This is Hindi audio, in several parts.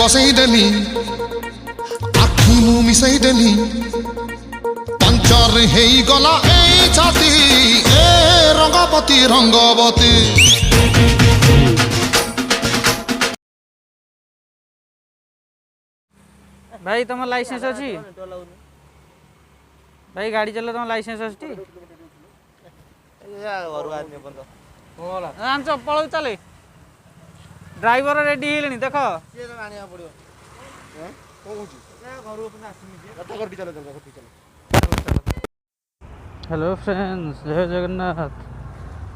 बसई देली आखि मु मिसई देली पंचर हेई गला ए छाती ए रंगवती रंगवती। भाई तुम लाइसेंस अच्छी भाई गाड़ी चला तुम लाइसेंस अच्छी आम पलू चले ड्राइवर रेडी हेले देख हेलो फ्रेंड्स जय जगन्नाथ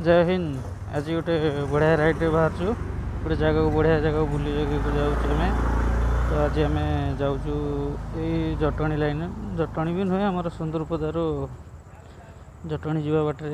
जय हिंद। आज गोटे बढ़िया राइड बाहर गोटे जगह को बढ़िया जगह बुली जाऊँ तो आज आम जाऊँ जटणी लाइन जटणी भी नुहे आमर सुंदरपदारू जटणी जावा बाटे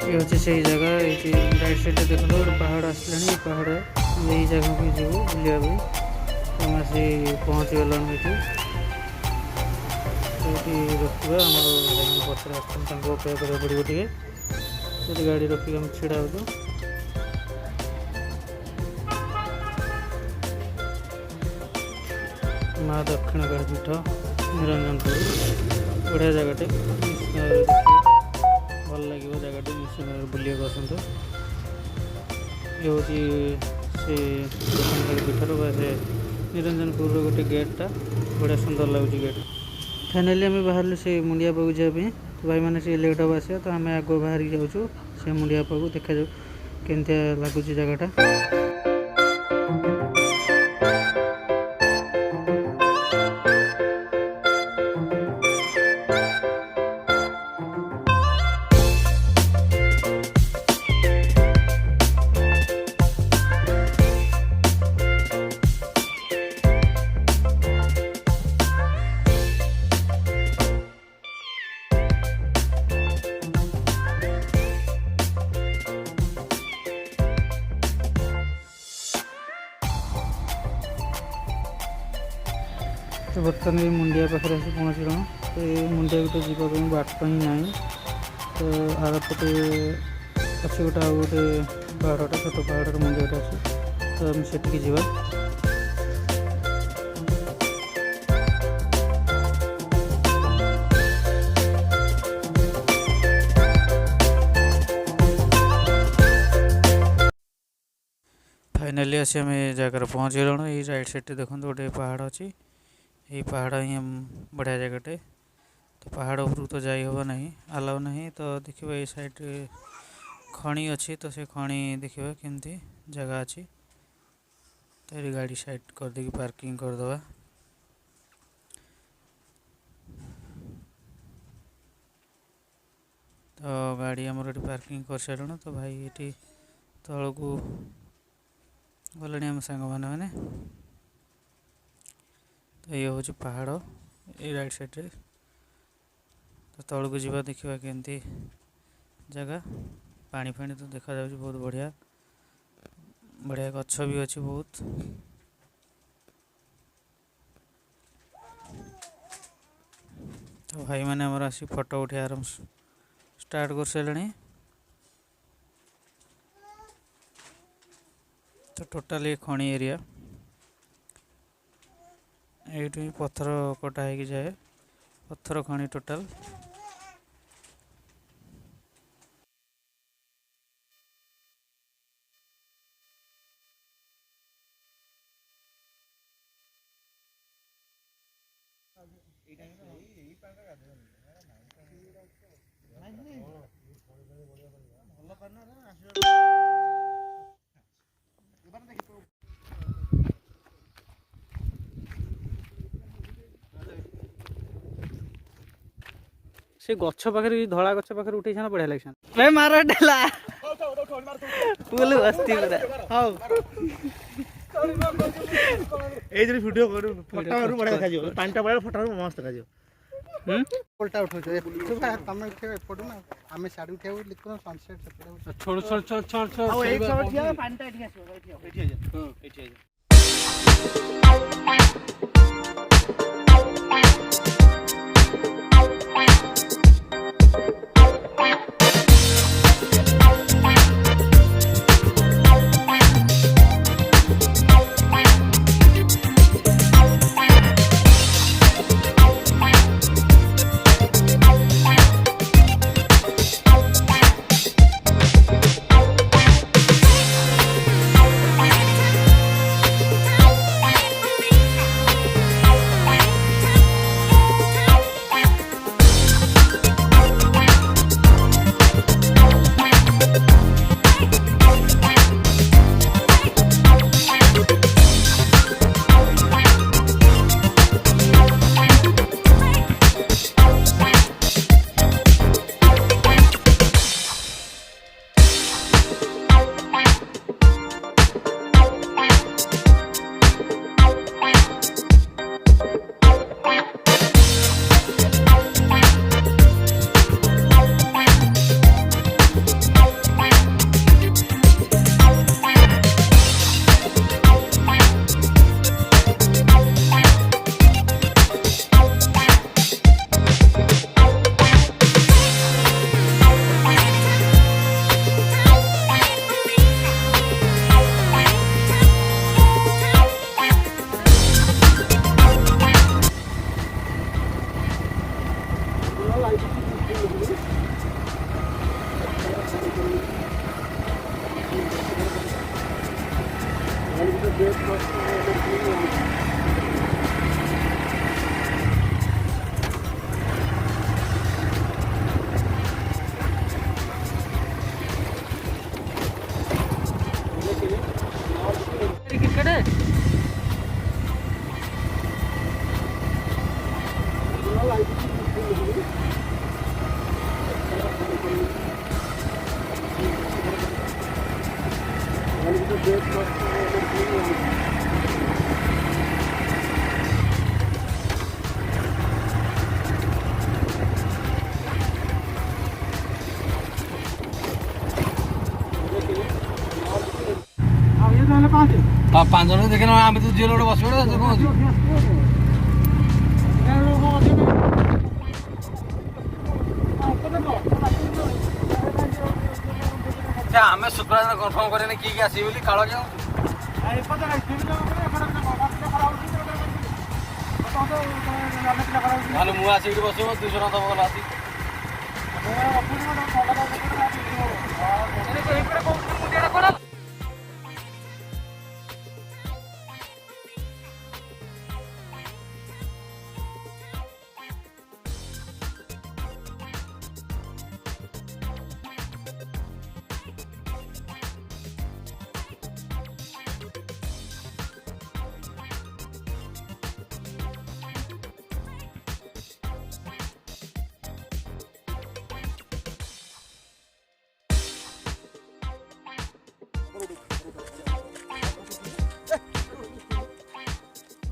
ये हूँ से जगह ये राइट साइड देखो गोटे पहाड़ आसला पहाड़ यही जगह को जीव बुलाया आम से पहुँची गलान ये रखा आम पचर आसपा करा पड़ो टे गाड़ी रखिक आम छिड़ा हो माँ दक्षिण काली पीठ निरंजनपुर बढ़िया जगटे भल लगे जगटे निश्चित बुले आसतु ये हूँ से दक्षिण काली पीठर से निरंजनपुर गोटे गेटा बढ़िया सुंदर लगुच गेट। फाइनाली आम बाहर से मुंडिया पाक जावाई तो भाई मैंने से लेट हम आसा तो आम आग बाहर जाऊँ से मुंडिया पाक देखा जाऊ केमती लगुच जगटा। तो बर्तमान ये मुंडिया पाखे आसी पहुँच गलु तो ये मुंडिया गोटे जावाई बाट ही ना तो आर पटे अच्छे गोटे आ गए पहाड़टा छोट पहाड़ मुंडिया अच्छे तो आम से जा फाइनाली आसी आम जगह पहुँच गलु ये राइट साइड देखो गोटे पहाड़ अच्छी ये पहाड़ ही बढ़िया जगटे तो पहाड़ उपरू तो जाई होगा नहीं अलाउ नहीं तो देखिए ये साइड खणी अच्छी तो से खणी देखिए केमती जगह अच्छी तो ये गाड़ी साइड कर देगी पार्किंग करदे तो गाड़ी आमर ये पार्किंग कर सारूँ तो भाई ये तल को गले आम सांग मैंने तो ये हूँ पहाड़ ये राइट साइड रे तो तल को जीवा देखा केमती जगह पानी फाणी तो देखा जाऊँ बहुत बढ़िया बढ़िया गछ भी अच्छी बहुत। तो भाई मैंने आमर आसी फोटो उठे आरम स्टार्ट कर सारे। तो टोटाल ये खणी एरिया ये पत्थर कटा हो जाए, पत्थर खणी टोटाल। से गछ पाखे धला गछ पाखे उठे बढ़िया लगे भाई मार डेला फुल बस्ती पूरा। हां ए जे वीडियो करू फोटो करू बड़ा देखा जियो पांटा बड़ा फोटो मस्त देखा जियो। उल्टा उठो जे तमे उठे फोटो ना हमें साइड उठे लिखो सनसेट से छोड़ छोड़ छोड़ छोड़ छोड़ आ एक सब ठिया पांटा एठी आसो एठी एठी जा। हां एठी आ। पांच जन देखे आम तो झील गोटे बस आम शुक्र कनफर्म करें किए आस काल मुझे आसिक बस 200 टका दब गला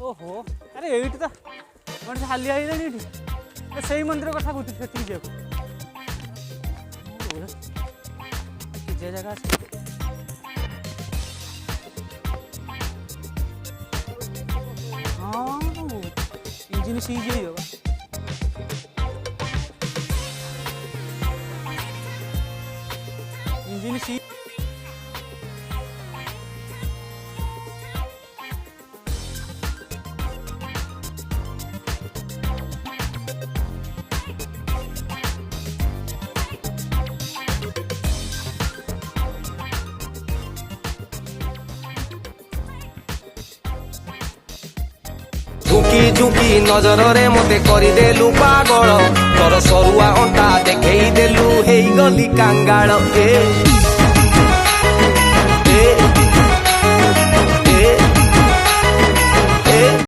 ओहो अरे ये तो मैं हालिया ये से मंदिर कथा कहती जा जगह इंजिन सीज हो इंजिन सी झुकी झुकी नजर रे मते करदेलु पागल तोर सरुआ अंटा देखई देलु हेई गली कांगाल